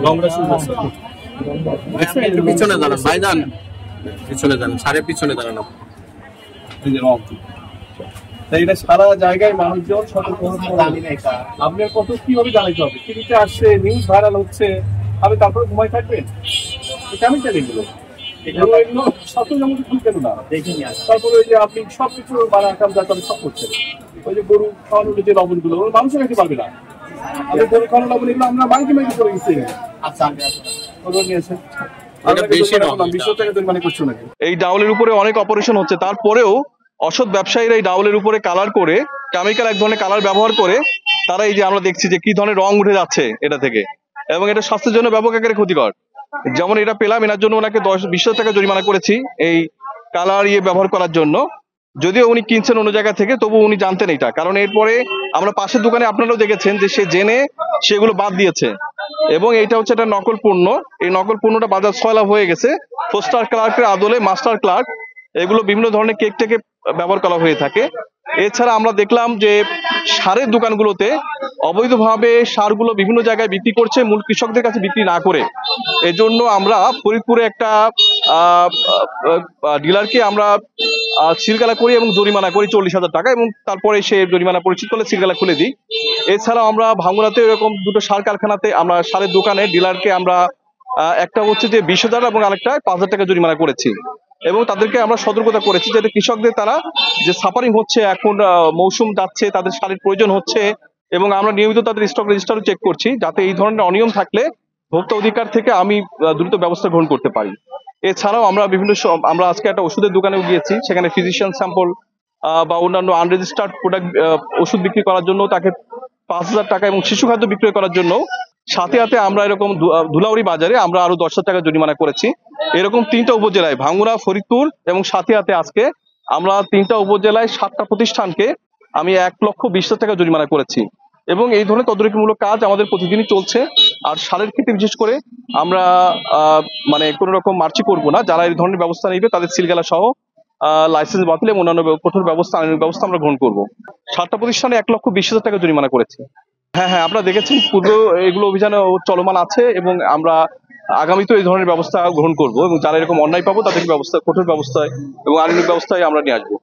রংটা সুন্দর একটু পিছনে দাঁড়ান ভাইজান, পিছনে দাঁড়ান, সারে পিছনে দাঁড়ান। এই যে রং, এটা সারা জায়গায় মানুষজন সতর্ক। আপনার কত কিভাবে জানাইতে হবে? টিভিতে আসছে, নিউজ ভাইরাল হচ্ছে, আপনি তারপরে ঘুমাই থাকবেন? কেমন কেন এগুলো এগুলো সচেতন কেন না দেখে নিয়ে আসে? তারপরে ওই যে আপনি সবকিছু মানে আকাম যাতাম সব করছেন, ওই যে গরু খাওয়ানোর যে লবণগুলো মানুষের কাছে পারবে না। আপনি গরু খাওয়ানো লবণ এগুলো আমরা মাইকে মাইকে করে গেছি। আচ্ছা নিয়েছেন এই ডাউলের উপরে অনেক অপারেশন হচ্ছে, তারপরেও অসৎ ব্যবসায়ীরা এই ডাউলের উপরে কালার করে, কেমিক্যাল এক ধরনের কালার ব্যবহার করে তারা এই যে আমরা দেখছি যে কি ধরনের রং উঠে যাচ্ছে এটা থেকে, এবং এটা স্বাস্থ্যের জন্য ব্যাপক আকারে ক্ষতিকর। যেমন এটা পেলাম, এনার জন্য ওনাকে 10-20 টাকা জরিমানা করেছি এই কালার ব্যবহার করার জন্য। যদিও উনি কিনছেন অন্য জায়গা থেকে, তবু উনি জানতেন এটা, কারণ এরপরে আমরা পাশের দোকানে আপনারাও দেখেছেন যে সে জেনে সেগুলো বাদ দিয়েছে, এবং এটা হচ্ছে একটা নকল পণ্য। এই নকল পণ্যটা বাজার সয়লাভ হয়ে গেছে। পোস্টার ক্লার্কের আদলে মাস্টার ক্লার্ক এগুলো বিভিন্ন ধরনের কেক টেকে ব্যবহার করা হয়ে থাকে। এছাড়া আমরা দেখলাম যে সারের দোকানগুলোতে অবৈধভাবে সারগুলো বিভিন্ন জায়গায় বিক্রি করছে, মূল কৃষকদের কাছে বিক্রি না করে। এজন্য আমরা ফরিদপুরে একটা ডিলারকে আমরা সিলগালা করি এবং জরিমানা করি 40,000 টাকা, এবং তারপরে সে জরিমানা পরিশোধ করলে সিলগালা খুলে দিই। এছাড়াও আমরা ভাঙ্গুরাতে এরকম দুটো সার কারখানাতে আমরা সারের দোকানে ডিলারকে আমরা একটা হচ্ছে যে 20,000 এবং আরেকটা 5,000 টাকা জরিমানা করেছি, এবং তাদেরকে আমরা সতর্কতা করেছি যাতে কৃষকদের তারা যে সাফারিং হচ্ছে, এখন মৌসুম যাচ্ছে, তাদের সারের প্রয়োজন হচ্ছে, এবং আমরা নিয়মিত তাদের স্টক রেজিস্টারও চেক করছি, যাতে এই ধরনের অনিয়ম থাকলে ভোক্তা অধিকার থেকে আমি দ্রুত ব্যবস্থা গ্রহণ করতে পারি। এছাড়াও আমরা আমরা আজকে একটা ওষুধের দোকানেও গিয়েছি, সেখানে ফিজিশিয়ান স্যাম্পল বা অন্যান্য আনরেজিস্টার্ড প্রোডাক্ট ওষুধ বিক্রি করার জন্য তাকে 5,000 টাকা, এবং শিশু খাদ্য বিক্রয় করার জন্য সাথে সাথে আমরা এরকম ধুলাউড়ি বাজারে আমরা আরো 10,000 টাকা জরিমানা করেছি। এরকম 3টা উপজেলায়, ভাঙ্গুরা, ফরিদপুর এবং সাথে আজকে আমরা 3টা উপজেলায় 7টা প্রতিষ্ঠানকে আমি 1,20,000 টাকা জরিমানা করেছি। এবং এই ধরনের তদারকিমূলক কাজ আমাদের প্রতিদিনই চলছে। আর সারের ক্ষেত্রে বিশেষ করে আমরা মানে কোনো রকম মার্চি করবো না, যারা এই ধরনের ব্যবস্থা নেবে তাদের সিলগালা সহ লাইসেন্স বাতিল এবং অন্যান্য কঠোর ব্যবস্থা আমরা গ্রহণ করবো। 7টা প্রতিষ্ঠানে 1,20,000 টাকা জরিমানা করেছি। হ্যাঁ, আপনারা দেখেছেন পূর্বে এগুলো অভিযানে চলমান আছে, এবং আমরা আগামীতেও এই ধরনের ব্যবস্থা গ্রহণ করব, এবং যারা এরকম অন্যায় পাবো তাদেরকে কঠোর ব্যবস্থায় এবং আইনানুগ ব্যবস্থায় আমরা নিয়ে আসবো।